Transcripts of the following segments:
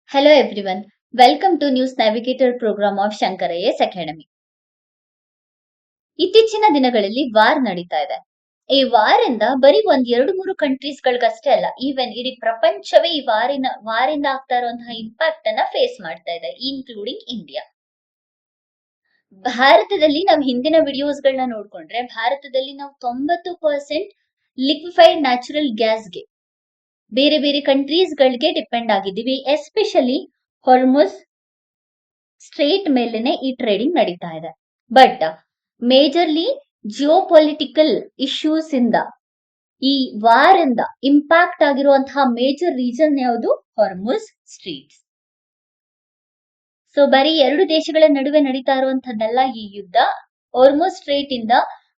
Hello everyone. Welcome to News Navigator program of Shankar IAS Academy. ಇತ್ತೀಚಿನ ದಿನಗಳಲ್ಲಿ war ನಡೀತಾ ಇದೆ. ಈ ವಾರಿಂದ ಬರೀ ಒಂದ್ ಎರಡು ಮೂರು ಕಂಟ್ರೀಸ್ ಗಳಿಗಷ್ಟೇ ಅಲ್ಲ, ಈವನ್ ಇಡೀ ಪ್ರಪಂಚವೇ ಈ ವಾರಿಂದ ಆಗ್ತಾ ಇರುವಂತಹ ಇಂಪ್ಯಾಕ್ಟ್ ಅನ್ನ ಫೇಸ್ ಮಾಡ್ತಾ ಇದೆ, ಇನ್ಕ್ಲೂಡಿಂಗ್ ಇಂಡಿಯಾ. ಭಾರತದಲ್ಲಿ ನಾವು ಹಿಂದಿನ ವಿಡಿಯೋಸ್ ಗಳನ್ನ ನೋಡ್ಕೊಂಡ್ರೆ, ಭಾರತದಲ್ಲಿ ನಾವು 90% ಲಿಕ್ವಿಫೈಡ್ ನ್ಯಾಚುರಲ್ ಗ್ಯಾಸ್ಗೆ ಬೇರೆ ಬೇರೆ ಕಂಟ್ರೀಸ್ ಗಳಿಗೆ ಡಿಪೆಂಡ್ ಆಗಿದ್ದೀವಿ. ಎಸ್ಪೆಷಲಿ ಹೊರ್ಮುಸ್ ಸ್ಟ್ರೇಟ್ ಮೇಲೆನೆ ಈ ಟ್ರೇಡಿಂಗ್ ನಡೀತಾ ಇದೆ. ಬಟ್ ಮೇಜರ್ಲಿ ಜಿಯೋಪೊಲಿಟಿಕಲ್ ಇಶ್ಯೂಸ್ ಇಂದ, ಈ ವಾರ್ ಇಂದ ಇಂಪ್ಯಾಕ್ಟ್ ಆಗಿರುವಂತಹ ಮೇಜರ್ ರೀಸನ್ ಯಾವುದು? Hormuz streets. ಸೊ ಬರೀ ಎರಡು ದೇಶಗಳ ನಡುವೆ ನಡೀತಾ ಇರುವಂತದ್ದಲ್ಲ ಈ ಯುದ್ಧ. ಹೊರ್ಮುಸ್ ಸ್ಟ್ರೇಟ್ ಇಂದ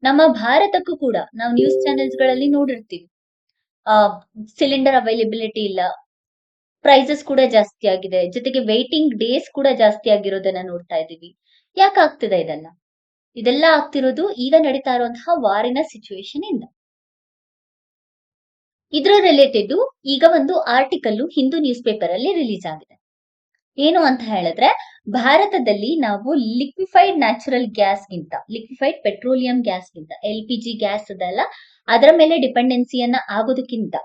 ನಮ್ಮ ಭಾರತಕ್ಕೂ ಕೂಡ ನಾವು ನ್ಯೂಸ್ ಚಾನೆಲ್ಸ್ ಗಳಲ್ಲಿ ನೋಡಿರ್ತೀವಿ, ಸಿಲಿಂಡರ್ ಅವೈಲೇಬಿಲಿಟಿ ಇಲ್ಲ, ಪ್ರೈಸಸ್ ಕೂಡ ಜಾಸ್ತಿ ಆಗಿದೆ, ಜೊತೆಗೆ ವೇಟಿಂಗ್ ಡೇಸ್ ಕೂಡ ಜಾಸ್ತಿ ಆಗಿರೋದನ್ನ ನೋಡ್ತಾ ಇದೀವಿ. ಯಾಕೆ ಆಗ್ತಿದೆ ಇದೆಲ್ಲ ಆಗ್ತಿರೋದು ಈಗ ನಡೀತಾ ಇರುವಂತಹ ವಾರಿನ ಸಿಚುವೇಶನ್ ಇಂದ. ಇದ್ರ ರಿಲೇಟೆಡ್ ಈಗ ಒಂದು ಆರ್ಟಿಕಲ್ ಹಿಂದೂ ನ್ಯೂಸ್ ಪೇಪರ್ ಅಲ್ಲಿ ರಿಲೀಸ್ ಆಗಿದೆ. ಏನು ಅಂತ ಹೇಳಿದ್ರೆ, ಭಾರತದಲ್ಲಿ ನಾವು ಲಿಕ್ವಿಫೈಡ್ ನ್ಯಾಚುರಲ್ ಗ್ಯಾಸ್ ಗಿಂತ, ಲಿಕ್ವಿಫೈಡ್ ಪೆಟ್ರೋಲಿಯಂ ಗ್ಯಾಸ್ ಗಿಂತ, LPG ಗ್ಯಾಸ್ ಅದಲ್ಲ, ಅದರ ಮೇಲೆ ಡಿಪೆಂಡೆನ್ಸಿಯನ್ನ ಆಗೋದಕ್ಕಿಂತ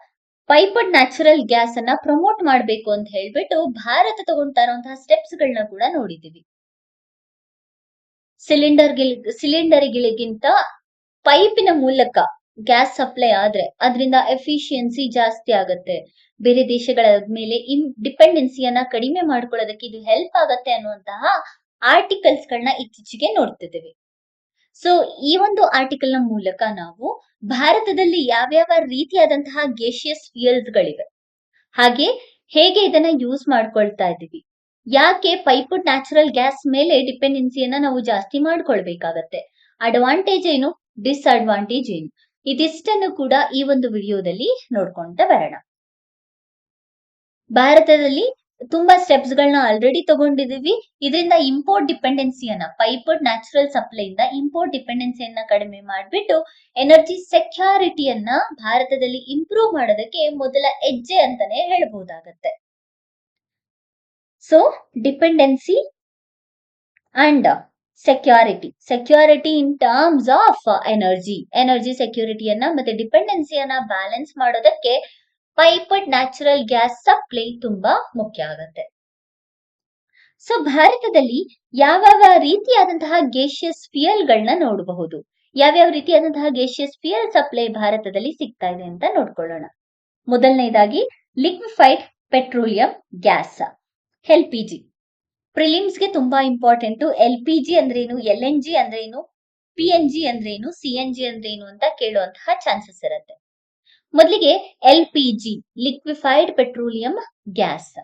ಪೈಪಡ್ ನ್ಯಾಚುರಲ್ ಗ್ಯಾಸ್ ಅನ್ನ ಪ್ರಮೋಟ್ ಮಾಡಬೇಕು ಅಂತ ಹೇಳ್ಬಿಟ್ಟು ಭಾರತ ತಗೊಂತಾ ಇರುವಂತಹ ಸ್ಟೆಪ್ಸ್ ಗಳನ್ನ ಕೂಡ ನೋಡಿದೀವಿ. ಸಿಲಿಂಡರ್ಗಳಿಗಿಂತ ಪೈಪಿನ ಮೂಲಕ ಗ್ಯಾಸ್ ಸಪ್ಲೈ ಆದ್ರೆ ಅದರಿಂದ ಎಫಿಷಿಯನ್ಸಿ ಜಾಸ್ತಿ ಆಗತ್ತೆ, ಬೇರೆ ದೇಶಗಳ ಮೇಲೆ ಡಿಪೆಂಡೆನ್ಸಿಯನ್ನ ಕಡಿಮೆ ಮಾಡ್ಕೊಳ್ಳೋದಕ್ಕೆ ಇದು ಹೆಲ್ಪ್ ಆಗತ್ತೆ ಅನ್ನುವಂತಹ ಆರ್ಟಿಕಲ್ಸ್ ಗಳನ್ನ ಇತ್ತೀಚೆಗೆ ನೋಡ್ತಿದ್ದೇವೆ. ಸೊ ಈ ಒಂದು ಆರ್ಟಿಕಲ್ ನ ಮೂಲಕ ನಾವು ಭಾರತದಲ್ಲಿ ಯಾವ್ಯಾವ ರೀತಿಯಾದಂತಹ ಗೇಷಿಯಸ್ ಫ್ಯೂಯಲ್ಸ್ ಗಳಿವೆ, ಹಾಗೆ ಹೇಗೆ ಇದನ್ನ ಯೂಸ್ ಮಾಡ್ಕೊಳ್ತಾ ಇದೀವಿ, ಯಾಕೆ ಪೈಪಡ್ ನ್ಯಾಚುರಲ್ ಗ್ಯಾಸ್ ಮೇಲೆ ಡಿಪೆಂಡೆನ್ಸಿಯನ್ನ ನಾವು ಜಾಸ್ತಿ ಮಾಡ್ಕೊಳ್ಬೇಕಾಗತ್ತೆ, ಅಡ್ವಾಂಟೇಜ್ ಏನು, ಡಿಸ್ಅಡ್ವಾಂಟೇಜ್ ಏನು, ಇದಿಷ್ಟನ್ನು ಕೂಡ ಈ ಒಂದು ವಿಡಿಯೋದಲ್ಲಿ ನೋಡ್ಕೊಂತ ಬರೋಣ. ಭಾರತದಲ್ಲಿ ತುಂಬಾ ಸ್ಟೆಪ್ಸ್ ಗಳನ್ನ ಆಲ್ರೆಡಿ ತಗೊಂಡಿದೀವಿ. ಇದರಿಂದ ಇಂಪೋರ್ಟ್ ಡಿಪೆಂಡೆನ್ಸಿಯನ್ನ, ಪೈಪಡ್ ನ್ಯಾಚುರಲ್ ಸಪ್ಲೈ ಇಂದ ಇಂಪೋರ್ಟ್ ಡಿಪೆಂಡೆನ್ಸಿಯನ್ನ ಕಡಿಮೆ ಮಾಡ್ಬಿಟ್ಟು ಎನರ್ಜಿ ಸೆಕ್ಯೂರಿಟಿಯನ್ನ ಭಾರತದಲ್ಲಿ ಇಂಪ್ರೂವ್ ಮಾಡೋದಕ್ಕೆ ಮೊದಲ ಹೆಜ್ಜೆ ಅಂತಾನೆ ಹೇಳ್ಬಹುದಾಗತ್ತೆ. So dependency and security in terms of energy ಸೆಕ್ಯೂರಿಟಿಯನ್ನ ಮತ್ತೆ ಡಿಪೆಂಡೆನ್ಸಿಯನ್ನ ಬ್ಯಾಲೆನ್ಸ್ ಮಾಡೋದಕ್ಕೆ ಪೈಪಡ್ ನ್ಯಾಚುರಲ್ ಗ್ಯಾಸ್ ಸಪ್ಲೈ ತುಂಬಾ ಮುಖ್ಯ ಆಗತ್ತೆ. ಸೊ ಭಾರತದಲ್ಲಿ ಯಾವ್ಯಾವ ರೀತಿಯಾದಂತಹ ಗೇಷಿಯಸ್ ಫ್ಯೂಯಲ್ ಗಳನ್ನ ನೋಡಬಹುದು, ಯಾವ್ಯಾವ ರೀತಿಯಾದಂತಹ ಗೇಷಿಯಸ್ ಫ್ಯೂಯಲ್ ಸಪ್ಲೈ ಭಾರತದಲ್ಲಿ ಸಿಗ್ತಾ ಇದೆ ಅಂತ ನೋಡ್ಕೊಳ್ಳೋಣ. ಮೊದಲನೇದಾಗಿ ಲಿಕ್ವಿಫೈಡ್ ಪೆಟ್ರೋಲಿಯಂ ಗ್ಯಾಸ್, LPG. ಪ್ರಿಲಿಮ್ಸ್ಗೆ ತುಂಬಾ ಇಂಪಾರ್ಟೆಂಟ್. LPG ಅಂದ್ರೇನು, LNG ಅಂದ್ರೇನು, PNG ಅಂದ್ರೇನು, CNG ಅಂದ್ರೇನು ಅಂತ ಕೇಳುವಂತಹ ಚಾನ್ಸಸ್ ಇರುತ್ತೆ. ಮೊದಲಿಗೆ LPG, ಲಿಕ್ವಿಫೈಡ್ ಪೆಟ್ರೋಲಿಯಂ ಗ್ಯಾಸ್.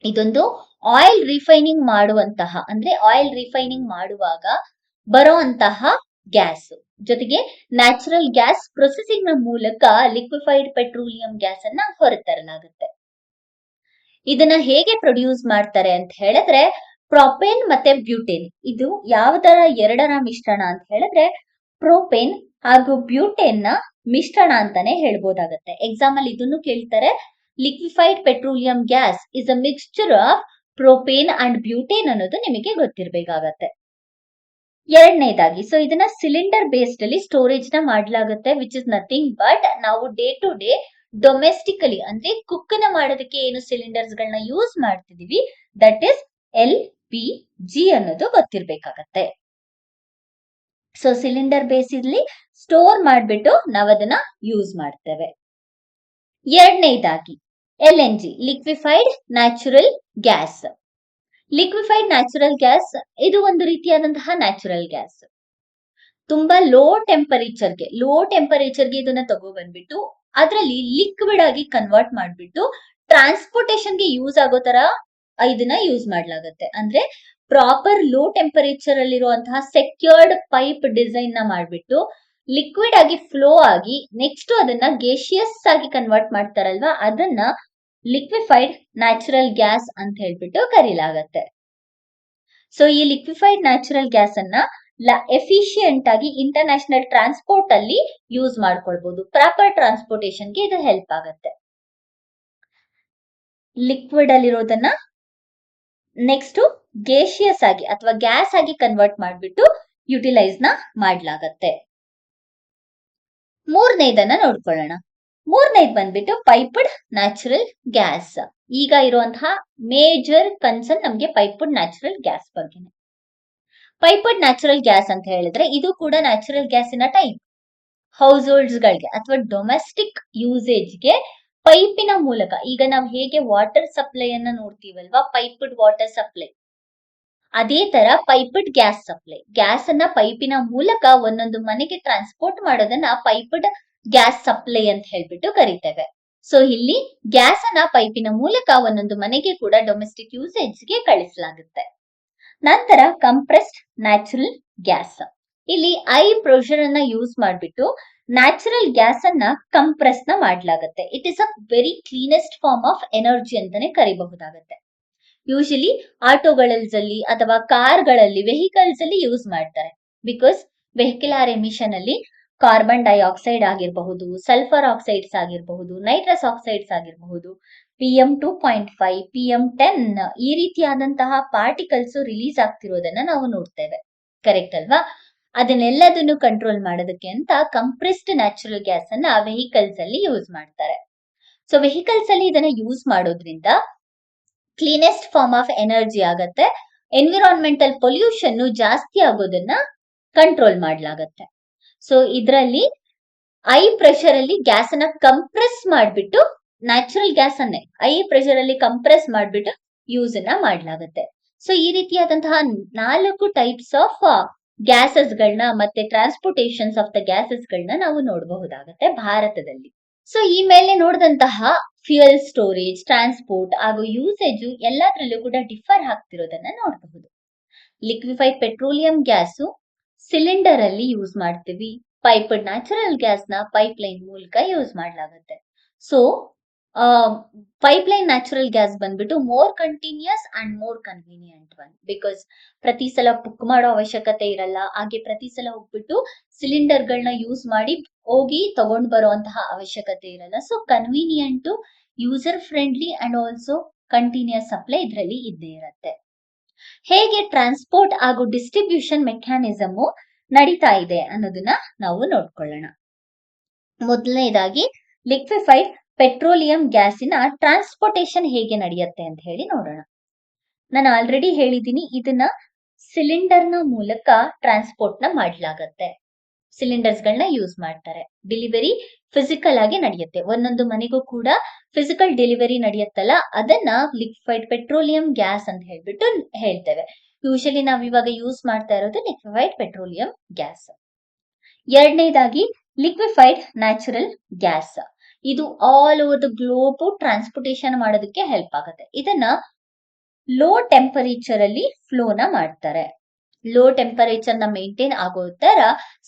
ಇದೊಂದು ಆಯಿಲ್ ರಿಫೈನಿಂಗ್ ಮಾಡುವಂತಹ, ಅಂದ್ರೆ ಆಯಿಲ್ ರಿಫೈನಿಂಗ್ ಮಾಡುವಾಗ ಬರುವಂತಹ ಗ್ಯಾಸ್, ಜೊತೆಗೆ ನ್ಯಾಚುರಲ್ ಗ್ಯಾಸ್ ಪ್ರೊಸೆಸಿಂಗ್ ನ ಮೂಲಕ ಲಿಕ್ವಿಫೈಡ್ ಪೆಟ್ರೋಲಿಯಂ ಗ್ಯಾಸ್ ಅನ್ನ ಹೊರತರಲಾಗುತ್ತೆ. ಇದನ್ನ ಹೇಗೆ ಪ್ರೊಡ್ಯೂಸ್ ಮಾಡ್ತಾರೆ ಅಂತ ಹೇಳಿದ್ರೆ, ಪ್ರೊಪೇನ್ ಮತ್ತೆ ಬ್ಯೂಟೇನ್, ಇದು ಯಾವ್ದರ ಎರಡರ ಮಿಶ್ರಣ ಅಂತ ಹೇಳಿದ್ರೆ ಪ್ರೋಪೇನ್ ಹಾಗೂ ಬ್ಯೂಟೇನ್ ನ ಮಿಶ್ರಣ ಅಂತಾನೆ ಹೇಳ್ಬೋದಾಗತ್ತೆ. ಎಕ್ಸಾಮ್ ಅಲ್ಲಿ ಇದನ್ನು ಕೇಳ್ತಾರೆ. Liquefied petroleum gas is a mixture of propane and butane ಅನ್ನೋದು ನಿಮಗೆ ಗೊತ್ತಿರ್ಬೇಕಾಗತ್ತೆ. ಎರಡನೇದಾಗಿ, ಸೊ ಇದನ್ನ ಸಿಲಿಂಡರ್ ಬೇಸ್ಡ್ ಅಲ್ಲಿ ಸ್ಟೋರೇಜ್ ನ ಮಾಡ್ಲಾಗುತ್ತೆ, ವಿಚ್ ಇಸ್ ನಥಿಂಗ್ ಬಟ್ ನಾವು ಡೇ ಟು ಡೇ ಡೊಮೆಸ್ಟಿಕಲಿ ಅಂದ್ರೆ ಕುಕ್ ನ ಮಾಡೋದಕ್ಕೆ ಏನು ಸಿಲಿಂಡರ್ಸ್ ಗಳನ್ನ ಯೂಸ್ ಮಾಡ್ತಿದೀವಿ, ದಟ್ ಇಸ್ LPG ಅನ್ನೋದು ಗೊತ್ತಿರ್ಬೇಕಾಗತ್ತೆ. ಸೊ ಸಿಲಿಂಡರ್ ಬೇಸಿಸ್ಲಿ ಸ್ಟೋರ್ ಮಾಡ್ಬಿಟ್ಟು ನಾವು ಅದನ್ನ ಯೂಸ್ ಮಾಡ್ತೇವೆ. ಎರಡನೇದಾಗಿ LNG, liquefied natural gas. Liquefied natural gas ಇದು ಒಂದು ರೀತಿಯಾದಂತಹ ನ್ಯಾಚುರಲ್ ಗ್ಯಾಸ್. ತುಂಬಾ ಲೋ ಟೆಂಪರೇಚರ್ಗೆ ಇದನ್ನ ತಗೊಬಂದ್ಬಿಟ್ಟು ಅದರಲ್ಲಿ ಲಿಕ್ವಿಡ್ ಆಗಿ ಕನ್ವರ್ಟ್ ಮಾಡ್ಬಿಟ್ಟು ಟ್ರಾನ್ಸ್ಪೋರ್ಟೇಷನ್ಗೆ ಯೂಸ್ ಆಗೋ ತರ ಇದನ್ನ ಯೂಸ್ ಮಾಡ್ಲಾಗತ್ತೆ. ಅಂದ್ರೆ ಪ್ರಾಪರ್ ಲೋ ಟೆಂಪರೇಚರ್ ಅಲ್ಲಿರುವಂತಹ ಸೆಕ್ಯೂರ್ಡ್ ಪೈಪ್ ಡಿಸೈನ್ ನ ಮಾಡ್ಬಿಟ್ಟು ಲಿಕ್ವಿಡ್ ಆಗಿ ಫ್ಲೋ ಆಗಿ ನೆಕ್ಸ್ಟ್ ಅದನ್ನ ಗೇಷಿಯಸ್ ಆಗಿ ಕನ್ವರ್ಟ್ ಮಾಡ್ತಾರಲ್ವಾ, ಅದನ್ನ ಲಿಕ್ವಿಫೈಡ್ ನ್ಯಾಚುರಲ್ ಗ್ಯಾಸ್ ಅಂತ ಹೇಳ್ಬಿಟ್ಟು ಕರೀಲಾಗತ್ತೆ. ಸೊ ಈ ಲಿಕ್ವಿಫೈಡ್ ನ್ಯಾಚುರಲ್ ಗ್ಯಾಸ್ ಅನ್ನ ಎಫಿಷಿಯಂಟ್ ಆಗಿ ಇಂಟರ್ನ್ಯಾಷನಲ್ ಟ್ರಾನ್ಸ್ಪೋರ್ಟ್ ಅಲ್ಲಿ ಯೂಸ್ ಮಾಡ್ಕೊಳ್ಬಹುದು. ಪ್ರಾಪರ್ ಟ್ರಾನ್ಸ್ಪೋರ್ಟೇಷನ್ಗೆ ಇದು ಹೆಲ್ಪ್ ಆಗತ್ತೆ. ಲಿಕ್ವಿಡ್ ಅಲ್ಲಿರೋದನ್ನ ನೆಕ್ಸ್ಟ್ ಗೇಷಿಯಸ್ ಆಗಿ ಅಥವಾ ಗ್ಯಾಸ್ ಆಗಿ ಕನ್ವರ್ಟ್ ಮಾಡ್ಬಿಟ್ಟು ಯುಟಿಲೈಸ್ ನ ಮಾಡ್ಲಾಗತ್ತೆ. ಮೂರನೇದನ್ನ ನೋಡ್ಕೊಳ್ಳೋಣ. ಮೂರನೇದ್ ಬಂದ್ಬಿಟ್ಟು ಪೈಪ್ಡ್ ನ್ಯಾಚುರಲ್ ಗ್ಯಾಸ್. ಈಗ ಇರುವಂತಹ ಮೇಜರ್ ಕನ್ಸರ್ನ್ ನಮ್ಗೆ ಪೈಪ್ಡ್ ನ್ಯಾಚುರಲ್ ಗ್ಯಾಸ್ ಬಗ್ಗೆನೆ. ಪೈಪ್ಡ್ ನ್ಯಾಚುರಲ್ ಗ್ಯಾಸ್ ಅಂತ ಹೇಳಿದ್ರೆ ಇದು ಕೂಡ ನ್ಯಾಚುರಲ್ ಗ್ಯಾಸಿನ ಟೈಪ್. ಹೌಸ್ ಹೋಲ್ಡ್ಸ್ ಗಳಿಗೆ ಅಥವಾ ಡೊಮೆಸ್ಟಿಕ್ ಯೂಸೇಜ್ಗೆ ಪೈಪಿನ ಮೂಲಕ, ಈಗ ನಾವು ಹೇಗೆ ವಾಟರ್ ಸಪ್ಲೈ ಅನ್ನ ನೋಡ್ತೀವಲ್ವಾ, ಪೈಪ್ಡ್ ವಾಟರ್ ಸಪ್ಲೈ, ಅದೇ ತರ ಪೈಪ್ಡ್ ಗ್ಯಾಸ್ ಸಪ್ಲೈ. ಗ್ಯಾಸ್ ಅನ್ನ ಪೈಪಿನ ಮೂಲಕ ಒಂದೊಂದು ಮನೆಗೆ ಟ್ರಾನ್ಸ್ಪೋರ್ಟ್ ಮಾಡೋದನ್ನ ಪೈಪ್ಡ್ ಗ್ಯಾಸ್ ಸಪ್ಲೈ ಅಂತ ಹೇಳ್ಬಿಟ್ಟು ಕರಿತೇವೆ. ಸೊ ಇಲ್ಲಿ ಗ್ಯಾಸ್ ಅನ್ನ ಪೈಪಿನ ಮೂಲಕ ಒಂದೊಂದು ಮನೆಗೆ ಕೂಡ ಡೊಮೆಸ್ಟಿಕ್ ಯೂಸೇಜ್ಗೆ ಕಳಿಸಲಾಗುತ್ತೆ. ನಂತರ ಕಂಪ್ರೆಸ್ಡ್ ನ್ಯಾಚುರಲ್ ಗ್ಯಾಸ್. ಇಲ್ಲಿ ಐ ಪ್ರೆಷರ್ ಅನ್ನ ಯೂಸ್ ಮಾಡ್ಬಿಟ್ಟು ನ್ಯಾಚುರಲ್ ಗ್ಯಾಸ್ ಅನ್ನ ಕಂಪ್ರೆಸ್ ನ ಮಾಡ್ಲಾಗತ್ತೆ. It is a very cleanest form of energy ಅಂತಾನೆ ಕರಿಬಹುದಾಗತ್ತೆ. ಯೂಶಲಿ ಆಟೋಗಳಲ್ಲಿ ಅಥವಾ ಕಾರ್ಗಳಲ್ಲಿ, ವೆಹಿಕಲ್ಸ್ ಅಲ್ಲಿ ಯೂಸ್ ಮಾಡ್ತಾರೆ. ಬಿಕಾಸ್ ವೆಹಿಕ್ಯುಲರ್ ಎಮಿಷನ್ ಅಲ್ಲಿ ಕಾರ್ಬನ್ ಡೈಆಕ್ಸೈಡ್ ಆಗಿರಬಹುದು, ಸಲ್ಫರ್ ಆಕ್ಸೈಡ್ಸ್ ಆಗಿರಬಹುದು, ನೈಟ್ರಸ್ ಆಕ್ಸೈಡ್ಸ್ ಆಗಿರಬಹುದು, PM2.5, PM10 ಈ ರೀತಿಯಾದಂತಹ ಪಾರ್ಟಿಕಲ್ಸ್ ರಿಲೀಸ್ ಆಗ್ತಿರೋದನ್ನ ನಾವು ನೋಡ್ತೇವೆ. ಕರೆಕ್ಟ್ ಅಲ್ವಾ? ಅದನ್ನೆಲ್ಲದನ್ನು ಕಂಟ್ರೋಲ್ ಮಾಡೋದಕ್ಕೆ ಅಂತ ಕಂಪ್ರೆಸ್ಡ್ ನ್ಯಾಚುರಲ್ ಗ್ಯಾಸ್ ಅನ್ನ ವೆಹಿಕಲ್ಸ್ ಅಲ್ಲಿ ಯೂಸ್ ಮಾಡ್ತಾರೆ. ಸೊ ವೆಹಿಕಲ್ಸ್ ಅಲ್ಲಿ ಇದನ್ನ ಯೂಸ್ ಮಾಡೋದ್ರಿಂದ ಕ್ಲೀನೆಸ್ಟ್ ಫಾರ್ಮ್ ಆಫ್ ಎನರ್ಜಿ ಆಗತ್ತೆ. ಎನ್ವಿರಾನ್ಮೆಂಟಲ್ ಪೊಲ್ಯೂಷನ್ ಜಾಸ್ತಿ ಆಗೋದನ್ನ ಕಂಟ್ರೋಲ್ ಮಾಡ್ಲಾಗತ್ತೆ. ಸೊ ಇದರಲ್ಲಿ ಐ ಪ್ರೆಷರ್ ಅಲ್ಲಿ ಗ್ಯಾಸ್ ಅನ್ನ ಕಂಪ್ರೆಸ್ ಮಾಡ್ಬಿಟ್ಟು ನ್ಯಾಚುರಲ್ ಗ್ಯಾಸ್ ಅನ್ನೇ ಐ ಪ್ರೆಷರ್ ಅಲ್ಲಿ ಕಂಪ್ರೆಸ್ ಮಾಡ್ಬಿಟ್ಟು ಯೂಸ್ ಅನ್ನ ಮಾಡ್ಲಾಗತ್ತೆ. ಸೊ ಈ ರೀತಿಯಾದಂತಹ 4 ಟೈಪ್ಸ್ ಆಫ್ ಗ್ಯಾಸಸ್ ಗಳನ್ನ ಮತ್ತೆ ಟ್ರಾನ್ಸ್ಪೋರ್ಟೇಷನ್ಸ್ ಆಫ್ ದ ಗ್ಯಾಸಸ್ ಗಳನ್ನ ನಾವು ನೋಡಬಹುದಾಗತ್ತೆ ಭಾರತದಲ್ಲಿ. ಸೊ ಈ ಮೇಲೆ ನೋಡಿದಂತಹ ಫ್ಯೂಯಲ್ ಸ್ಟೋರೇಜ್, ಟ್ರಾನ್ಸ್ಪೋರ್ಟ್ ಹಾಗೂ ಯೂಸೇಜ್ ಎಲ್ಲದರಲ್ಲೂ ಕೂಡ ಡಿಫರ್ ಆಗ್ತಿರೋದನ್ನ ನೋಡಬಹುದು. ಲಿಕ್ವಿಫೈಡ್ ಪೆಟ್ರೋಲಿಯಂ ಗ್ಯಾಸು ಸಿಲಿಂಡರ್ ಅಲ್ಲಿ ಯೂಸ್ ಮಾಡ್ತೀವಿ. ಪೈಪ್ಡ್ ನ್ಯಾಚುರಲ್ ಗ್ಯಾಸ್ ನ ಪೈಪ್ ಲೈನ್ ಮೂಲಕ ಯೂಸ್ ಮಾಡ್ಲಾಗತ್ತೆ. ಸೊ ಪೈಪ್ಲೈನ್ ನ್ಯಾಚುರಲ್ ಗ್ಯಾಸ್ ಬಂದ್ಬಿಟ್ಟು more continuous and more convenient one. Because ಪ್ರತಿ ಸಲ ಬುಕ್ ಮಾಡೋ ಅವಶ್ಯಕತೆ ಇರಲ್ಲ. ಹಾಗೆ ಪ್ರತಿ ಸಲ ಹೋಗ್ಬಿಟ್ಟು ಸಿಲಿಂಡರ್ ಗಳನ್ನ ಯೂಸ್ ಮಾಡಿ ಹೋಗಿ ತಗೊಂಡ್ ಬರುವಂತಹ ಅವಶ್ಯಕತೆ ಇರಲ್ಲ. So convenient, user friendly and also continuous supply ಇದರಲ್ಲಿ ಇದ್ದೇ ಇರುತ್ತೆ. ಹೇಗೆ ಟ್ರಾನ್ಸ್ಪೋರ್ಟ್ ಹಾಗೂ ಡಿಸ್ಟ್ರಿಬ್ಯೂಷನ್ ಮೆಕ್ಯಾನಿಸಮ್ ನಡೀತಾ ಇದೆ ಅನ್ನೋದನ್ನ ನಾವು ನೋಡ್ಕೊಳ್ಳೋಣ. ಮೊದಲನೇದಾಗಿ ಲಿಕ್ವಿಫೈಡ್ ಪೆಟ್ರೋಲಿಯಂ ಗ್ಯಾಸಿನ ಟ್ರಾನ್ಸ್ಪೋರ್ಟೇಷನ್ ಹೇಗೆ ನಡೆಯುತ್ತೆ ಅಂತ ಹೇಳಿ ನೋಡೋಣ. ನಾನು ಆಲ್ರೆಡಿ ಹೇಳಿದ್ದೀನಿ, ಇದನ್ನ ಸಿಲಿಂಡರ್ ನ ಮೂಲಕ ಟ್ರಾನ್ಸ್ಪೋರ್ಟ್ ನ ಮಾಡ್ಲಾಗತ್ತೆ. ಸಿಲಿಂಡರ್ಸ್ ಗಳನ್ನ ಯೂಸ್ ಮಾಡ್ತಾರೆ. ಡೆಲಿವರಿ ಫಿಸಿಕಲ್ ಆಗಿ ನಡೆಯುತ್ತೆ. ಒಂದೊಂದು ಮನೆಗೂ ಕೂಡ ಫಿಸಿಕಲ್ ಡೆಲಿವರಿ ನಡೆಯುತ್ತಲ್ಲ, ಅದನ್ನ ಲಿಕ್ವಿಫೈಡ್ ಪೆಟ್ರೋಲಿಯಂ ಗ್ಯಾಸ್ ಅಂತ ಹೇಳ್ಬಿಟ್ಟು ಹೇಳ್ತೇವೆ. ಯೂಶಲಿ ನಾವ್ ಇವಾಗ ಯೂಸ್ ಮಾಡ್ತಾ ಇರೋದು ಲಿಕ್ವಿಫೈಡ್ ಪೆಟ್ರೋಲಿಯಂ ಗ್ಯಾಸ್. ಎರಡನೇದಾಗಿ ಲಿಕ್ವಿಫೈಡ್ ನ್ಯಾಚುರಲ್ ಗ್ಯಾಸ್. ಇದು all over the globe transportation ಮಾಡೋದಕ್ಕೆ ಹೆಲ್ಪ್ ಆಗುತ್ತೆ. ಇದನ್ನ ಲೋ ಟೆಂಪರೇಚರ್ ಅಲ್ಲಿ ಫ್ಲೋನ ಮಾಡ್ತಾರೆ. ಲೋ ಟೆಂಪರೇಚರ್ ನ ಮೇಂಟೈನ್ ಆಗೋ ತರ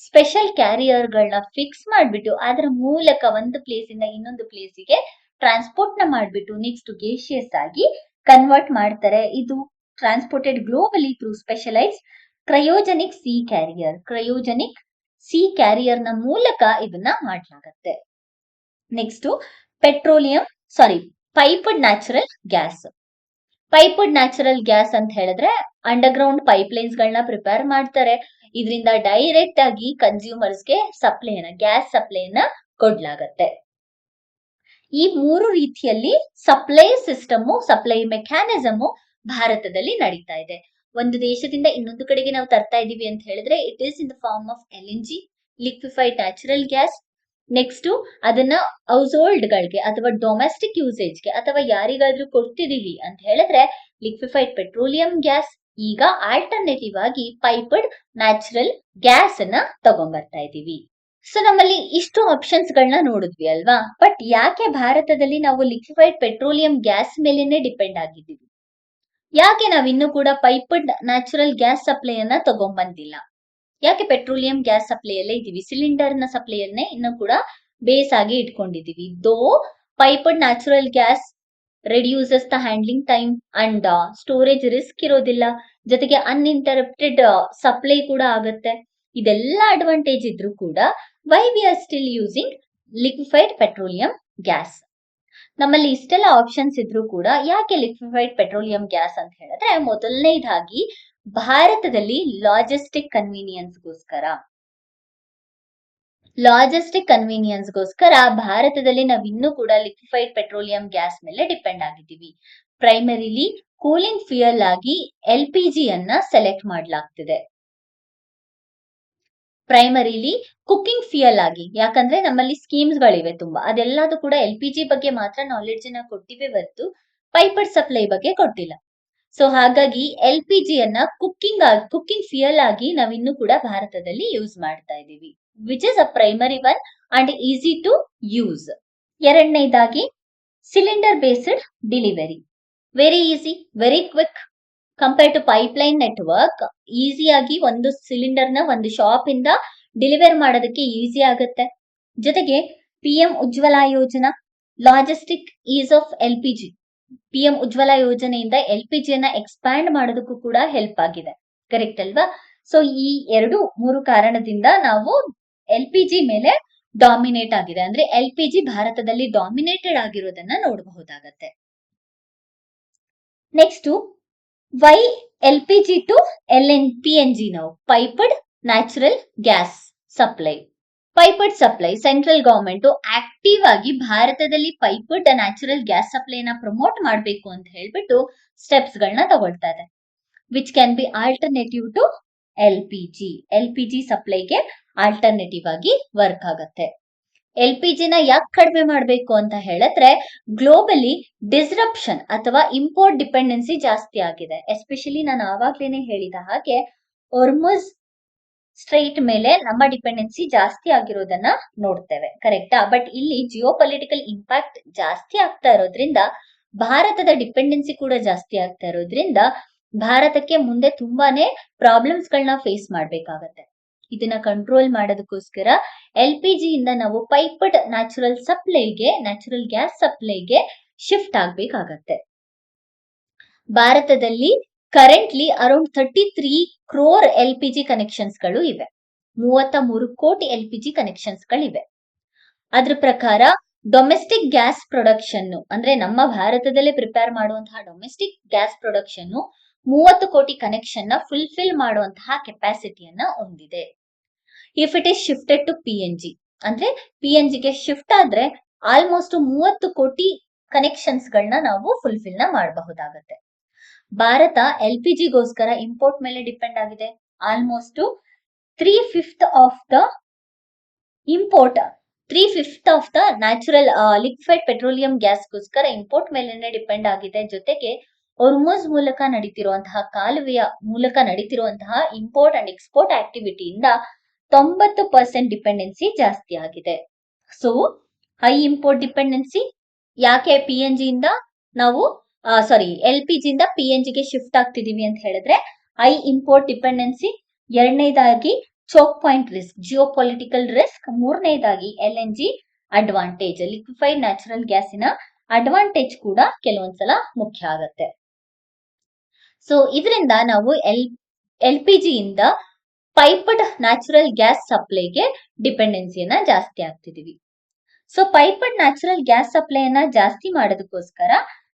ಸ್ಪೆಷಲ್ ಕ್ಯಾರಿಯರ್ ಗಳನ್ನ ಫಿಕ್ಸ್ ಮಾಡ್ಬಿಟ್ಟು ಅದರ ಮೂಲಕ ಒಂದು ಪ್ಲೇಸ್ ಇಂದ ಇನ್ನೊಂದು ಪ್ಲೇಸಿಗೆ ಟ್ರಾನ್ಸ್ಪೋರ್ಟ್ ನ ಮಾಡ್ಬಿಟ್ಟು ನೆಕ್ಸ್ಟ್ ಗೇಷಿಯಸ್ ಆಗಿ ಕನ್ವರ್ಟ್ ಮಾಡ್ತಾರೆ. ಇದು transported globally through specialised cryogenic sea carrier. Cryogenic sea carrier ನ ಮೂಲಕ ಇದನ್ನ ಮಾಡ್ಲಾಗತ್ತೆ. Next piped natural gas. Piped natural gas ಅಂತ ಹೇಳಿದ್ರೆ ಅಂಡರ್ ಗ್ರೌಂಡ್ ಪೈಪ್ ಲೈನ್ಸ್ ಗಳನ್ನ ಪ್ರಿಪೇರ್ ಮಾಡ್ತಾರೆ. ಇದರಿಂದ ಡೈರೆಕ್ಟ್ ಆಗಿ ಕನ್ಸ್ಯೂಮರ್ಸ್ಗೆ ಗ್ಯಾಸ್ ಸಪ್ಲೈನ ಕೊಡ್ಲಾಗತ್ತೆ. ಈ 3 ರೀತಿಯಲ್ಲಿ ಸಪ್ಲೈ ಸಿಸ್ಟಮ್, ಸಪ್ಲೈ ಮೆಕ್ಯಾನಿಸಮ್ ಭಾರತದಲ್ಲಿ ನಡೀತಾ ಇದೆ. ಒಂದು ದೇಶದಿಂದ ಇನ್ನೊಂದು ಕಡೆಗೆ ನಾವು ತರ್ತಾ ಇದೀವಿ ಅಂತ ಹೇಳಿದ್ರೆ it is in the form of LNG, liquefied natural gas. Next ಅದನ್ನ ಹೌಸ್ ಹೋಲ್ಡ್ ಗಳಿಗೆ ಅಥವಾ ಡೊಮೆಸ್ಟಿಕ್ ಯೂಸೇಜ್ಗೆ ಅಥವಾ ಯಾರಿಗಾದ್ರೂ ಕೊಡ್ತಿದೀವಿ ಅಂತ ಹೇಳಿದ್ರೆ ಲಿಕ್ವಿಫೈಡ್ ಪೆಟ್ರೋಲಿಯಂ ಗ್ಯಾಸ್. ಈಗ ಆಲ್ಟರ್ನೇಟಿವ್ ಆಗಿ ಪೈಪ್ಡ್ ನ್ಯಾಚುರಲ್ ಗ್ಯಾಸ್ ಅನ್ನ ತಗೊಂಡ್ಬರ್ತಾ ಇದೀವಿ. ಸೊ ನಮ್ಮಲ್ಲಿ ಇಷ್ಟು ಆಪ್ಷನ್ಸ್ ಗಳನ್ನ ನೋಡಿದ್ವಿ ಅಲ್ವಾ. ಬಟ್ ಯಾಕೆ ಭಾರತದಲ್ಲಿ ನಾವು ಲಿಕ್ವಿಫೈಡ್ ಪೆಟ್ರೋಲಿಯಂ ಗ್ಯಾಸ್ ಮೇಲೆನೆ ಡಿಪೆಂಡ್ ಆಗಿದ್ದೀವಿ? ಯಾಕೆ ನಾವ್ ಇನ್ನು ಕೂಡ ಪೈಪ್ಡ್ ನ್ಯಾಚುರಲ್ ಗ್ಯಾಸ್ ಸಪ್ಲೈಯನ್ನ ತಗೊಂಡ್ಬಂದಿಲ್ಲ? ಯಾಕೆ ಪೆಟ್ರೋಲಿಯಂ ಗ್ಯಾಸ್ ಸಪ್ಲೈ ಅಲ್ಲೇ ಇದೀವಿ? ಸಿಲಿಂಡರ್ ನ ಸಪ್ಲೈಯನ್ನೇ ಇನ್ನು ಕೂಡ ಬೇಸ್ ಆಗಿ ಇಟ್ಕೊಂಡಿದೀವಿ. ದೋ piped natural gas reduces the handling time and storage risk ಇರೋದಿಲ್ಲ. ಜೊತೆಗೆ ಅನ್ಇಂಟರಪ್ಟೆಡ್ ಸಪ್ಲೈ ಕೂಡ ಆಗುತ್ತೆ. ಇದೆಲ್ಲ ಅಡ್ವಾಂಟೇಜ್ ಇದ್ರೂ ಕೂಡ why we are still using liquefied petroleum gas? ನಮ್ಮಲ್ಲಿ ಇಷ್ಟೆಲ್ಲ ಆಪ್ಷನ್ಸ್ ಇದ್ರೂ ಕೂಡ ಯಾಕೆ ಲಿಕ್ವಿಫೈಡ್ ಪೆಟ್ರೋಲಿಯಂ ಗ್ಯಾಸ್ ಅಂತ ಹೇಳಿದ್ರೆ, ಮೊದಲನೇದಾಗಿ ಭಾರತದಲ್ಲಿ ಲಾಜಿಸ್ಟಿಕ್ ಕನ್ವೀನಿಯನ್ಸ್ಗೋಸ್ಕರ ಭಾರತದಲ್ಲಿ ನಾವ್ ಇನ್ನೂ ಕೂಡ ಲಿಕ್ವಿಫೈಡ್ ಪೆಟ್ರೋಲಿಯಂ ಗ್ಯಾಸ್ ಮೇಲೆ ಡಿಪೆಂಡ್ ಆಗಿದ್ದೀವಿ. ಪ್ರೈಮರಿಲಿ ಕೂಲಿಂಗ್ ಫ್ಯೂಯಲ್ ಆಗಿ LPG ಅನ್ನ ಸೆಲೆಕ್ಟ್ ಮಾಡಲಾಗ್ತಿದೆ. ಪ್ರೈಮರಿಲಿ ಕುಕಿಂಗ್ ಫ್ಯೂಯಲ್ ಆಗಿ, ಯಾಕಂದ್ರೆ ನಮ್ಮಲ್ಲಿ ಸ್ಕೀಮ್ಸ್ ಗಳಿವೆ ತುಂಬಾ, ಅದೆಲ್ಲದೂ ಕೂಡ LPG ಬಗ್ಗೆ ಮಾತ್ರ ನಾಲೆಡ್ಜ್ ನ ಕೊಟ್ಟಿವೆ ಹೊರತು ಪೈಪಡ್ ಸಪ್ಲೈ ಬಗ್ಗೆ ಕೊಟ್ಟಿಲ್ಲ. ಸೊ ಹಾಗಾಗಿ LPG ಅನ್ನ ಕುಕಿಂಗ್ ಫ್ಯೂಯಲ್ ಆಗಿ ನಾವಿನ್ನೂ ಕೂಡ ಭಾರತದಲ್ಲಿ ಯೂಸ್ ಮಾಡ್ತಾ ಇದೀವಿ, which is a primary one and easy to use. ಎರಡನೇದಾಗಿ cylinder based delivery, very easy, very quick compare to pipeline network. ಈಸಿಯಾಗಿ ಒಂದು ಸಿಲಿಂಡರ್ ನ ಒಂದು ಶಾಪ್ ಇಂದ ಡೆಲಿವರ್ ಮಾಡೋದಕ್ಕೆ ಈಸಿ ಆಗುತ್ತೆ. ಜೊತೆಗೆ PM Ujjwala Yojana, logistic is of LPG. PM Ujjwala ಯೋಜನೆಯಿಂದ LPG ನ ಎಕ್ಸ್ಪ್ಯಾಂಡ್ ಮಾಡೋದಕ್ಕೂ ಕೂಡ ಹೆಲ್ಪ್ ಆಗಿದೆ, ಕರೆಕ್ಟ್ ಅಲ್ವಾ? ಸೊ ಈ 2-3 ಕಾರಣದಿಂದ ನಾವು LPG ಮೇಲೆ ಡಾಮಿನೇಟ್ ಆಗಿದೆ, ಅಂದ್ರೆ LPG ಭಾರತದಲ್ಲಿ ಡಾಮಿನೇಟೆಡ್ ಆಗಿರೋದನ್ನ ನೋಡಬಹುದಾಗತ್ತೆ. Next, why LPG to PNG ನಾವು piped natural gas supply. Piped supply, central government active ಆಗಿ ಭಾರತದಲ್ಲಿ ಪೈಪಡ್ ನ್ಯಾಚುರಲ್ ಗ್ಯಾಸ್ ಸಪ್ಲೈನ ಪ್ರಮೋಟ್ ಮಾಡಬೇಕು ಅಂತ ಹೇಳ್ಬಿಟ್ಟು ಸ್ಟೆಪ್ಸ್ ಗಳನ್ನ ತಗೊಳ್ತಾ ಇದೆ, which can be alternative to LPG ಸಪ್ಲೈಗೆ ಆಲ್ಟರ್ನೇಟಿವ್ ಆಗಿ ವರ್ಕ್ ಆಗತ್ತೆ. LPG ನ ಯಾಕೆ ಕಡಿಮೆ ಮಾಡಬೇಕು ಅಂತ ಹೇಳಿದ್ರೆ, ಗ್ಲೋಬಲಿ ಡಿಸ್ರಪ್ಷನ್ ಅಥವಾ ಇಂಪೋರ್ಟ್ ಡಿಪೆಂಡೆನ್ಸಿ ಜಾಸ್ತಿ ಆಗಿದೆ. ಎಸ್ಪೆಷಲಿ ನಾನು ಆವಾಗ್ಲೇನೆ ಹೇಳಿದ ಹಾಗೆ ಹೊರ್ಮುಜ್ ಸ್ಟ್ರೈಟ್ ಮೇಲೆ ನಮ್ಮ ಡಿಪೆಂಡೆನ್ಸಿ ಜಾಸ್ತಿ ಆಗಿರೋದನ್ನ ನೋಡ್ತೇವೆ, ಕರೆಕ್ಟಾ? ಬಟ್ ಇಲ್ಲಿ ಜಿಯೋ ಪೊಲಿಟಿಕಲ್ ಇಂಪ್ಯಾಕ್ಟ್ ಜಾಸ್ತಿ ಆಗ್ತಾ ಇರೋದ್ರಿಂದ, ಭಾರತದ ಡಿಪೆಂಡೆನ್ಸಿ ಕೂಡ ಜಾಸ್ತಿ ಆಗ್ತಾ ಇರೋದ್ರಿಂದ ಭಾರತಕ್ಕೆ ಮುಂದೆ ತುಂಬಾನೇ ಪ್ರಾಬ್ಲಮ್ಸ್ ಗಳನ್ನ ಫೇಸ್ ಮಾಡ್ಬೇಕಾಗತ್ತೆ. ಇದನ್ನ ಕಂಟ್ರೋಲ್ ಮಾಡೋದಕ್ಕೋಸ್ಕರ LPG ಇಂದ ನಾವು ಪೈಪಡ್ ನ್ಯಾಚುರಲ್ ಗ್ಯಾಸ್ ಸಪ್ಲೈಗೆ ಶಿಫ್ಟ್ ಆಗ್ಬೇಕಾಗತ್ತೆ. ಭಾರತದಲ್ಲಿ currently around 33 crore LPG connections ಗಳು ಇವೆ, 33 ಕೋಟಿ LPG ಕನೆಕ್ಷನ್ಸ್ ಗಳಿವೆ. ಅದ್ರ ಪ್ರಕಾರ ಡೊಮೆಸ್ಟಿಕ್ ಗ್ಯಾಸ್ ಪ್ರೊಡಕ್ಷನ್, ಅಂದ್ರೆ ನಮ್ಮ ಭಾರತದಲ್ಲೇ ಪ್ರಿಪೇರ್ ಮಾಡುವಂತಹ ಡೊಮೆಸ್ಟಿಕ್ ಗ್ಯಾಸ್ ಪ್ರೊಡಕ್ಷನ್ 30 ಕೋಟಿ ಕನೆಕ್ಷನ್ ನ ಫುಲ್ಫಿಲ್ ಮಾಡುವಂತಹ ಕೆಪಾಸಿಟಿಯನ್ನ ಹೊಂದಿದೆ. If it is shifted to PNG, ಅಂದ್ರೆ PNG ಗೆ ಶಿಫ್ಟ್ ಆದ್ರೆ ಆಲ್ಮೋಸ್ಟ್ 30 ಕೋಟಿ ಕನೆಕ್ಷನ್ಸ್ ಗಳನ್ನ ನಾವು ಫುಲ್ಫಿಲ್ ಮಾಡಬಹುದಾಗತ್ತೆ. ಭಾರತ LPG ಗೋಸ್ಕರ ಇಂಪೋರ್ಟ್ ಮೇಲೆ ಡಿಪೆಂಡ್ ಆಗಿದೆ. Almost 3/5 of the natural liquefied petroleum gas ಗೋಸ್ಕರ ಇಂಪೋರ್ಟ್ ಮೇಲೆ ಡಿಪೆಂಡ್ ಆಗಿದೆ. ಜೊತೆಗೆ ಹೊರ್ಮುಜ್ ಮೂಲಕ ನಡೀತಿರುವಂತಹ ಕಾಲುವೆಯ ಮೂಲಕ ನಡೀತಿರುವಂತಹ ಇಂಪೋರ್ಟ್ ಅಂಡ್ ಎಕ್ಸ್ಪೋರ್ಟ್ ಆಕ್ಟಿವಿಟಿಯಿಂದ 90% ಡಿಪೆಂಡೆನ್ಸಿ ಜಾಸ್ತಿ ಆಗಿದೆ. So high import dependency. ಯಾಕೆ PNG ಇಂದ ನಾವು LPG ಇಂದ PNG ಗೆ ಶಿಫ್ಟ್ ಆಗ್ತಿದೀವಿ ಅಂತ ಹೇಳಿದ್ರೆ, ಹೈ ಇಂಪೋರ್ಟ್ ಡಿಪೆಂಡೆನ್ಸಿ. ಎರಡನೇದಾಗಿ choke point risk, geopolitical risk. ಮೂರನೇದಾಗಿ LNG ಅಡ್ವಾಂಟೇಜ್, ಲಿಕ್ವಿಫೈಡ್ ನ್ಯಾಚುರಲ್ ಗ್ಯಾಸಿನ ಅಡ್ವಾಂಟೇಜ್ ಕೂಡ ಕೆಲವೊಂದ್ಸಲ ಮುಖ್ಯ ಆಗತ್ತೆ. ಸೊ ಇದರಿಂದ ನಾವು LPG ಇಂದ ಪೈಪಡ್ ನ್ಯಾಚುರಲ್ ಗ್ಯಾಸ್ ಸಪ್ಲೈಗೆ ಡಿಪೆಂಡೆನ್ಸಿಯನ್ನ ಜಾಸ್ತಿ ಆಗ್ತಿದೀವಿ. ಸೊ ಪೈಪಡ್ ನ್ಯಾಚುರಲ್ ಗ್ಯಾಸ್ ಸಪ್ಲೈಯನ್ನ ಜಾಸ್ತಿ ಮಾಡೋದಕ್ಕೋಸ್ಕರ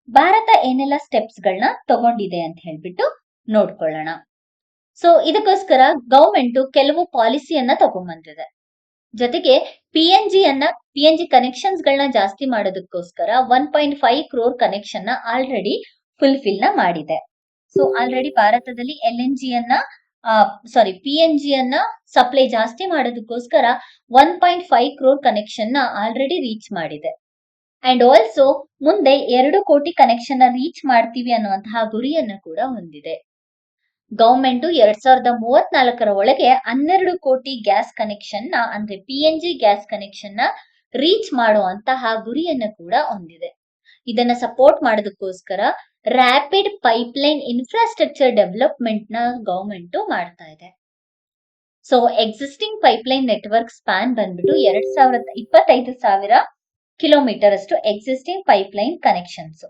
ಭಾರತ ಏನೆಲ್ಲ ಸ್ಟೆಪ್ಸ್ ಗಳನ್ನ ತಗೊಂಡಿದೆ ಅಂತ ಹೇಳ್ಬಿಟ್ಟು ನೋಡ್ಕೊಳ್ಳೋಣ. ಸೊ ಇದಕ್ಕೋಸ್ಕರ ಗವರ್ಮೆಂಟ್ ಕೆಲವು ಪಾಲಿಸಿಯನ್ನ ತಗೊಂಡ್ಬಂದಿದೆ. ಜೊತೆಗೆ PNG ಕನೆಕ್ಷನ್ಸ್ ಗಳನ್ನ ಜಾಸ್ತಿ ಮಾಡೋದಕ್ಕೋಸ್ಕರ 1.5 crore ಕನೆಕ್ಷನ್ ನ ಆಲ್ರೆಡಿ ಫುಲ್ಫಿಲ್ ಮಾಡಿದೆ. ಸೊ ಆಲ್ರೆಡಿ ಭಾರತದಲ್ಲಿ PNG ಅನ್ನ ಸಪ್ಲೈ ಜಾಸ್ತಿ ಮಾಡೋದಕ್ಕೋಸ್ಕರ 1.5 crore ಕನೆಕ್ಷನ್ ನ ಆಲ್ರೆಡಿ ರೀಚ್ ಮಾಡಿದೆ. ಅಂಡ್ ಆಲ್ಸೋ ಮುಂದೆ 2 ಕೋಟಿ ಕನೆಕ್ಷನ್ ನ ರೀಚ್ ಮಾಡ್ತೀವಿ ಅನ್ನುವಂತಹ ಗುರಿಯನ್ನ ಕೂಡ ಹೊಂದಿದೆ. ಗವರ್ಮೆಂಟ್ 2034 ಒಳಗೆ 12 ಕೋಟಿ ಗ್ಯಾಸ್ ಕನೆಕ್ಷನ್ ನ, ಅಂದ್ರೆ PNG ಗ್ಯಾಸ್ ಕನೆಕ್ಷನ್ ನ ರೀಚ್ ಮಾಡುವಂತಹ ಗುರಿಯನ್ನ ಕೂಡ ಹೊಂದಿದೆ. ಇದನ್ನ ಸಪೋರ್ಟ್ ಮಾಡೋದಕ್ಕೋಸ್ಕರ ರ್ಯಾಪಿಡ್ ಪೈಪ್ಲೈನ್ ಇನ್ಫ್ರಾಸ್ಟ್ರಕ್ಚರ್ ಡೆವಲಪ್ಮೆಂಟ್ ನ ಗವರ್ಮೆಂಟ್ ಮಾಡ್ತಾ ಇದೆ. So existing pipeline network span ಬಂದ್ಬಿಟ್ಟು 25,000 ಕಿಲೋಮೀಟರ್ ಅಷ್ಟು existing pipeline connections.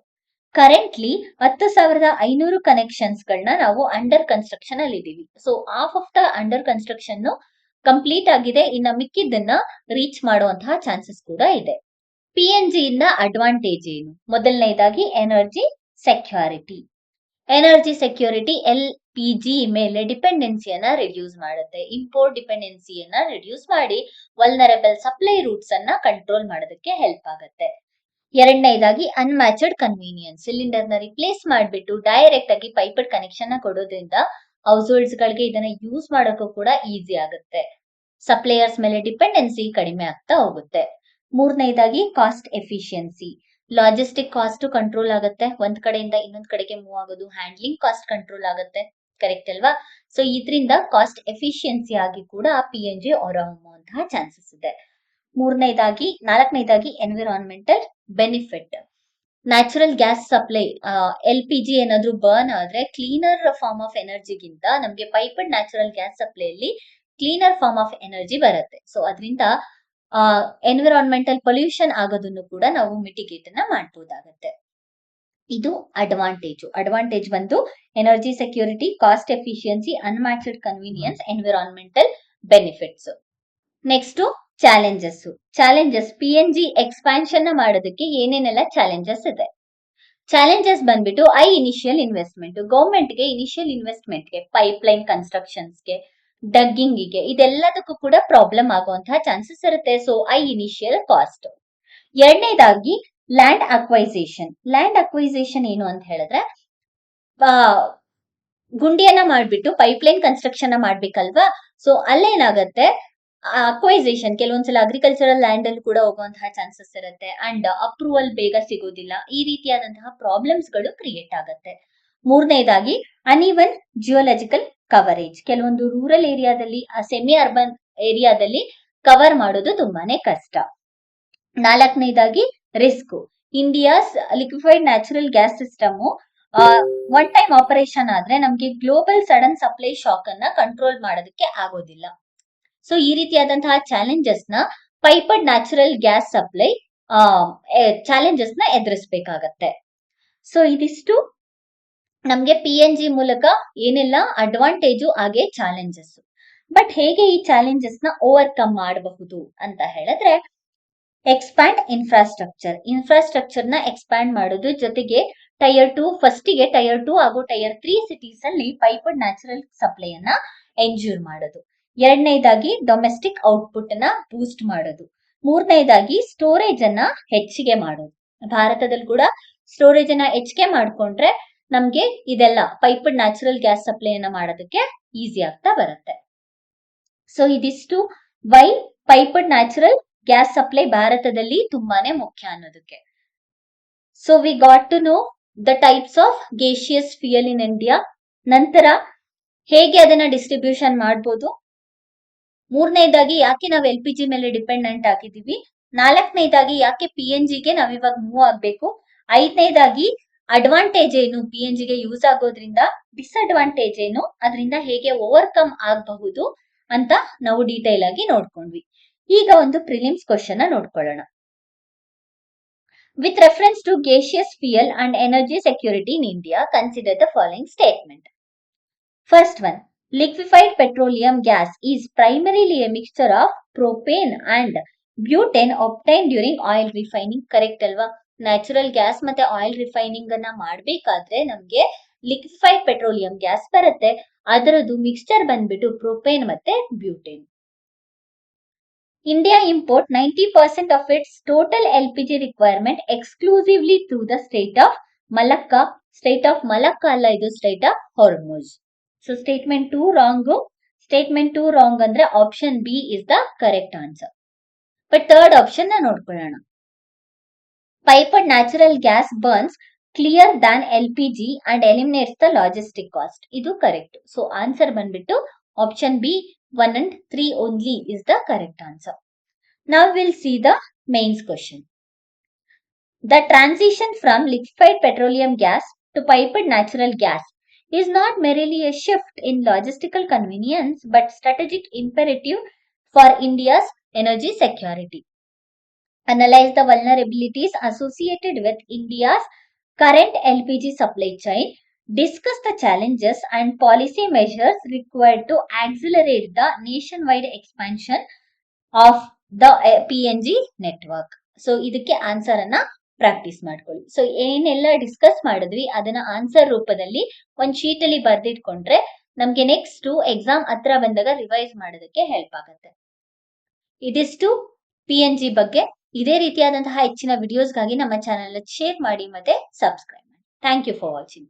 Currently 10,500 connections ಗಳನ್ನ ನಾವು ಅಂಡರ್ ಕನ್ಸ್ಟ್ರಕ್ಷನ್ ಅಲ್ಲಿ ಇದೀವಿ. So half of the under construction complete ಆಗಿದೆ, ಇನ್ನ ಮಿಕ್ಕಿದ್ದನ್ನ ರೀಚ್ ಮಾಡುವಂತಹ ಚಾನ್ಸಸ್ ಕೂಡ ಇದೆ. PNG ಇಂದ ಅಡ್ವಾಂಟೇಜ್ ಏನು? ಮೊದಲನೇದಾಗಿ energy security. Energy security LPG ಮೇಲೆ ಡಿಪೆಂಡೆನ್ಸಿಯನ್ನ ರಿಡ್ಯೂಸ್ ಮಾಡುತ್ತೆ. ಇಂಪೋರ್ಟ್ ಡಿಪೆಂಡೆನ್ಸಿಯನ್ನ ರಿಡ್ಯೂಸ್ ಮಾಡಿ ವಲ್ನರಬಲ್ ಸಪ್ಲೈ ರೂಟ್ಸ್ ಅನ್ನ ಕಂಟ್ರೋಲ್ ಮಾಡೋದಕ್ಕೆ ಹೆಲ್ಪ್ ಆಗುತ್ತೆ. ಎರಡನೇದಾಗಿ ಅನ್ಮ್ಯಾಚ್ಡ್ ಕನ್ವೀನಿಯನ್ಸ್. ಸಿಲಿಂಡರ್ ನ ರಿಪ್ಲೇಸ್ ಮಾಡಿಬಿಟ್ಟು ಡೈರೆಕ್ಟ್ ಆಗಿ ಪೈಪಡ್ ಕನೆಕ್ಷನ್ ಕೊಡೋದ್ರಿಂದ ಹೌಸ್ ಹೋಲ್ಡ್ಸ್ ಗಳಿಗೆ ಇದನ್ನ ಯೂಸ್ ಮಾಡೋಕ್ಕೂ ಕೂಡ ಈಸಿ ಆಗುತ್ತೆ. ಸಪ್ಲೈಯರ್ಸ್ ಮೇಲೆ ಡಿಪೆಂಡೆನ್ಸಿ ಕಡಿಮೆ ಆಗ್ತಾ ಹೋಗುತ್ತೆ. ಮೂರನೇದಾಗಿ cost efficiency. Logistic cost control ಆಗುತ್ತೆ. ಒಂದ್ ಕಡೆಯಿಂದ ಇನ್ನೊಂದ್ ಕಡೆಗೆ ಮೂವ್ ಆಗೋದು, ಹ್ಯಾಂಡ್ಲಿಂಗ್ ಕಾಸ್ಟ್ ಕಂಟ್ರೋಲ್ ಆಗುತ್ತೆ. ಕರೆಕ್ಟ್ ಅಲ್ವಾ? ಸೊ ಇದರಿಂದ ಕಾಸ್ಟ್ ಎಫಿಷಿಯನ್ಸಿ ಆಗಿ ಕೂಡ PNG ಹೊರಹೊಮ್ಮುವಂತಹ ಚಾನ್ಸಸ್ ಇದೆ. ನಾಲ್ಕನೇದಾಗಿ environmental benefit. Natural gas supply LPG ಏನಾದ್ರೂ ಬರ್ನ್ ಆದ್ರೆ ಕ್ಲೀನರ್ ಫಾರ್ಮ್ ಆಫ್ ಎನರ್ಜಿಗಿಂತ ನಮ್ಗೆ ಪೈಪಡ್ ನ್ಯಾಚುರಲ್ ಗ್ಯಾಸ್ ಸಪ್ಲೈಯಲ್ಲಿ ಕ್ಲೀನರ್ ಫಾರ್ಮ್ ಆಫ್ ಎನರ್ಜಿ ಬರುತ್ತೆ. ಸೊ ಅದರಿಂದ ಎನ್ವಿರಾನ್ಮೆಂಟಲ್ ಪೊಲ್ಯೂಷನ್ ಆಗೋದನ್ನು ಕೂಡ ನಾವು ಮಿಟಿಗೇಟ್ ಅನ್ನ ಮಾಡಬಹುದಾಗುತ್ತೆ. ಇದು ಅಡ್ವಾಂಟೇಜ್ ಬಂದು energy security, cost efficiency, ಅನ್ಮ್ಯಾಚ್ಡ್ convenience, environmental benefits. Next challenges PNG expansion ಮಾಡೋದಕ್ಕೆ ಏನೇನೆಲ್ಲ ಚಾಲೆಂಜಸ್ ಇದೆ? ಚಾಲೆಂಜಸ್ ಬಂದ್ಬಿಟ್ಟು ಇನಿಷಿಯಲ್ ಇನ್ವೆಸ್ಟ್ಮೆಂಟ್. ಗೌರ್ಮೆಂಟ್ಗೆ ಇನಿಷಿಯಲ್ ಇನ್ವೆಸ್ಟ್ಮೆಂಟ್ಗೆ, ಪೈಪ್ಲೈನ್ ಕನ್ಸ್ಟ್ರಕ್ಷನ್ಸ್ಗೆ, ಡಗ್ಗಿಂಗಿಗೆ, ಇದೆಲ್ಲದಕ್ಕೂ ಕೂಡ ಪ್ರಾಬ್ಲಮ್ ಆಗುವಂತಹ ಚಾನ್ಸಸ್ ಇರುತ್ತೆ. So initial cost. ಎರಡನೇದಾಗಿ ಲ್ಯಾಂಡ್ ಅಕ್ವೈಸೇಷನ್ ಏನು ಅಂತ ಹೇಳಿದ್ರೆ, ಗುಂಡಿಯನ್ನ ಮಾಡ್ಬಿಟ್ಟು ಪೈಪ್ಲೈನ್ ಕನ್ಸ್ಟ್ರಕ್ಷನ್ ಮಾಡ್ಬೇಕಲ್ವಾ? ಸೊ ಅಲ್ಲೇನಾಗತ್ತೆ, ಅಕ್ವೈಸೇಷನ್ ಕೆಲವೊಂದ್ಸಲ ಅಗ್ರಿಕಲ್ಚರಲ್ ಲ್ಯಾಂಡ್ ಅಲ್ಲಿ ಕೂಡ ಹೋಗುವಂತಹ ಚಾನ್ಸಸ್ ಇರುತ್ತೆ. ಅಂಡ್ ಅಪ್ರೂವಲ್ ಬೇಗ ಸಿಗೋದಿಲ್ಲ. ಈ ರೀತಿಯಾದಂತಹ ಪ್ರಾಬ್ಲಮ್ಸ್ ಗಳು ಕ್ರಿಯೇಟ್ ಆಗುತ್ತೆ. ಮೂರನೇದಾಗಿ ಅನ್ಇವನ್ ಜಿಯೋಲಾಜಿಕಲ್ ಕವರೇಜ್. ಕೆಲವೊಂದು ರೂರಲ್ ಏರಿಯಾದಲ್ಲಿ, ಸೆಮಿ ಅರ್ಬನ್ ಏರಿಯಾದಲ್ಲಿ ಕವರ್ ಮಾಡೋದು ತುಂಬಾನೇ ಕಷ್ಟ. ನಾಲ್ಕನೇದಾಗಿ risk. India's liquefied natural gas system one time operation ಆದ್ರೆ ನಮ್ಗೆ ಗ್ಲೋಬಲ್ ಸಡನ್ ಸಪ್ಲೈ ಶಾಕ್ ಅನ್ನ ಕಂಟ್ರೋಲ್ ಮಾಡೋದಕ್ಕೆ ಆಗೋದಿಲ್ಲ. ಸೊ ಈ ರೀತಿಯಾದಂತಹ ಚಾಲೆಂಜಸ್ ನ ಪೈಪಡ್ ನ್ಯಾಚುರಲ್ ಗ್ಯಾಸ್ ಸಪ್ಲೈ ಚಾಲೆಂಜಸ್ ನ ಎದುರಿಸಬೇಕಾಗತ್ತೆ. ಸೊ ಇದಿಷ್ಟು ನಮ್ಗೆ PNG ಮೂಲಕ ಏನೆಲ್ಲ ಅಡ್ವಾಂಟೇಜು ಹಾಗೆ ಚಾಲೆಂಜಸ್. ಬಟ್ ಹೇಗೆ ಈ ಚಾಲೆಂಜಸ್ ನ ಓವರ್ಕಮ್ ಮಾಡಬಹುದು ಅಂತ ಹೇಳಿದ್ರೆ, ಎಕ್ಸ್ಪ್ಯಾಂಡ್ ಇನ್ಫ್ರಾಸ್ಟ್ರಕ್ಚರ್ ನ ಎಕ್ಸ್ಪ್ಯಾಂಡ್ ಮಾಡೋದು, ಜೊತೆಗೆ ಟೈರ್ 2 ಫಸ್ಟಿಗೆ ಟೈರ್ 2 ಹಾಗೂ ಟೈರ್ 3 ಸಿಟೀಸ್ ಅಲ್ಲಿ ಪೈಪಡ್ ನ್ಯಾಚುರಲ್ ಸಪ್ಲೈ ಅನ್ನ ಎನ್ಶೂರ್ ಮಾಡೋದು. ಎರಡನೇದಾಗಿ ಡೊಮೆಸ್ಟಿಕ್ ಔಟ್ಪುಟ್ ನ ಬೂಸ್ಟ್ ಮಾಡೋದು. ಮೂರನೇದಾಗಿ ಸ್ಟೋರೇಜ್ ಅನ್ನ ಹೆಚ್ಚಿಗೆ ಮಾಡೋದು. ಭಾರತದಲ್ಲಿ ಕೂಡ ಸ್ಟೋರೇಜ್ ಅನ್ನ ಹೆಚ್ಚಿಗೆ ಮಾಡ್ಕೊಂಡ್ರೆ ನಮ್ಗೆ ಇದೆಲ್ಲ ಪೈಪಡ್ ನ್ಯಾಚುರಲ್ ಗ್ಯಾಸ್ ಸಪ್ಲೈ ಅನ್ನ ಮಾಡೋದಕ್ಕೆ ಈಸಿ ಆಗ್ತಾ ಬರುತ್ತೆ. ಸೊ ಇದಿಷ್ಟು why piped natural gas supply ಭಾರತದಲ್ಲಿ ತುಂಬಾನೇ ಮುಖ್ಯ ಅನ್ನೋದಕ್ಕೆ. So we got to know the types of gaseous fuel in India. ನಂತರ ಹೇಗೆ ಅದನ್ನ ಡಿಸ್ಟ್ರಿಬ್ಯೂಷನ್ ಮಾಡ್ಬೋದು. ಮೂರನೇದಾಗಿ ಯಾಕೆ ನಾವು LPG ಮೇಲೆ ಡಿಪೆಂಡೆಂಟ್ ಆಗಿದ್ದೀವಿ. ನಾಲ್ಕನೇದಾಗಿ ಯಾಕೆ PNGಗೆ ನಾವಿವಾಗ ಮೂವ್ ಆಗ್ಬೇಕು. ಐದನೇದಾಗಿ ಅಡ್ವಾಂಟೇಜ್ ಏನು PNGಗೆ ಯೂಸ್ ಆಗೋದ್ರಿಂದ, ಡಿಸ್ಅಡ್ವಾಂಟೇಜ್ ಏನು, ಅದರಿಂದ ಹೇಗೆ ಓವರ್ಕಮ್ ಆಗಬಹುದು ಅಂತ ನಾವು ಡೀಟೇಲ್ ಆಗಿ ನೋಡ್ಕೊಂಡ್ವಿ. ಈಗ ಒಂದು ಪ್ರಿಲಿಮ್ಸ್ ಕ್ವಶನ್ ನೋಡ್ಕೊಳ್ಳೋಣ. With reference to gaseous fuel and energy security in India, consider the following statement. First one, liquefied petroleum gas is primarily a mixture of propane and butane obtained during oil refining. Correct ಅಲ್ವಾ? Natural gas ಮತ್ತೆ oil refining ಅನ್ನ ಮಾಡ್ಬೇಕಾದ್ರೆ ನಮ್ಗೆ liquefied petroleum gas ಬರುತ್ತೆ. ಅದರದ್ದು mixture ಬಂದ್ಬಿಟ್ಟು propane ಮತ್ತೆ butane. India import 90% of its total LPG requirement exclusively through the state of Malacca. State of Malacca ಅಲ್ಲ, ಇದು state of Hormuz. So statement 2 wrong. Statement 2 wrong ಅಂದ್ರೆ option B is the correct answer. But third option na ನೋಡ್ಕೊಳ್ಳೋಣ. Piped natural gas burns clear than LPG and eliminates the logistic cost. ಇದು correct. So answer ಬಂದ್ಬಿಟ್ಟು option B 1 and 3 only is the correct answer. Now we'll see the mains question. The transition from liquefied petroleum gas to piped natural gas is not merely a shift in logistical convenience but strategic imperative for India's energy security. Analyze the vulnerabilities associated with India's current LPG supply chain. Discuss the challenges and policy measures required to accelerate the nationwide expansion of the PNG network. So ಇದಕ್ಕೆ answer ಅನ್ನ practice ಮಾಡ್ಕೊಳ್ಳಿ. So ಏನೆಲ್ಲ discuss ಮಾಡಿದ್ವಿ ಅದನ್ನ answer ರೂಪದಲ್ಲಿ ಒಂದ್ sheet ಅಲ್ಲಿ ಬರ್ದಿಟ್ಕೊಂಡ್ರೆ ನಮ್ಗೆ ನೆಕ್ಸ್ಟ್ ಎಕ್ಸಾಮ್ ಹತ್ರ ಬಂದಾಗ ರಿವೈಸ್ ಮಾಡೋದಕ್ಕೆ ಹೆಲ್ಪ್ ಆಗುತ್ತೆ. ಇದಿಷ್ಟು PNG ಬಗ್ಗೆ. ಇದೇ ರೀತಿಯಾದಂತಹ ಹೆಚ್ಚಿನ ವಿಡಿಯೋಸ್ಗಾಗಿ ನಮ್ಮ ಚಾನೆಲ್ ಶೇರ್ ಮಾಡಿ ಮತ್ತೆ ಸಬ್ಸ್ಕ್ರೈಬ್ ಮಾಡಿ. Thank you for watching.